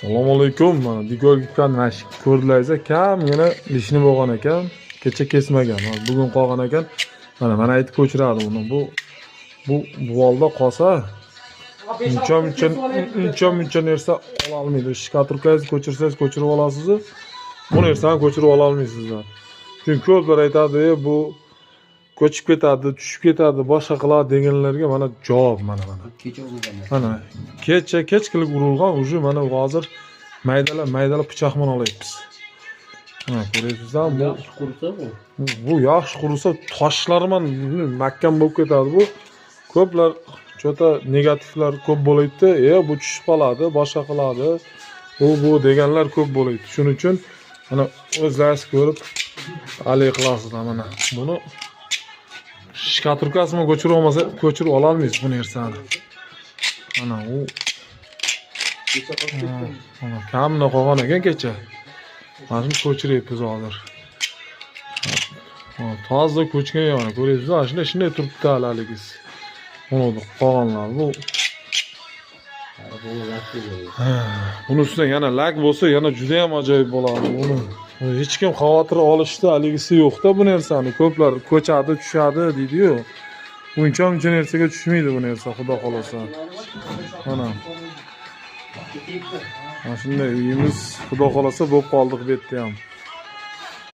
Assalomu alaykum. Mana Digolgikdan mashq ko'rdilaringiz kamgina lishni bo'lgan ekan. Kecha kesmagan. Bugun qolgan ekan. Mana aytib ko'chiradi uni. Bu volda qolsa uncha nersa ola olmaydi. Shkaturkangizni ko'chirsangiz ko'chirib olasiz. Bu narsani ko'chirib ola olmaysizlar. Chunki ko'plar aytadi, bu ko'chib ketadi, tushib ketadi, boshqa qiladi deganlarga mana javob mana. Mana kech qilib urilgan, уже mana hozir maydalab pichoqman olyapmiz. Ha, ko'rasizlar, bu yaxshi qursa toshlarman mahkam bo'lib ketadi bu. Ko'plar chota negativlar ko'p bo'laydi. Bu tushib qoladi, boshqa qiladi. Bu deganlar ko'p bo'laydi. Shuning uchun mana o'zlaringiz ko'rib hali qilasizlar mana. Buni shkaturkasini ko'chirib ola olmaysiz bu narsani. Mana u kamina qolgan ekan kecha. Mana shuni ko'chiryapmiz hozir. Toza ko'chgan yana ko'rasizlar, shunday turibdi haligiz. Uni qolganlar bu. Buni ustidan yana lak bo'lsa, yana juda ham ajoyib bo'ladi. Buni hech kim xavotir olishda haligisi yo'q-da bu narsani. Ko'plar ko'chadi, tushadi deydi-yu. Uncha narsaga tushmaydi bu narsa, xudo xolasa. Mana. Mana shunday uyimiz xudo xolasa bo'lib qoldik bu yerda ham.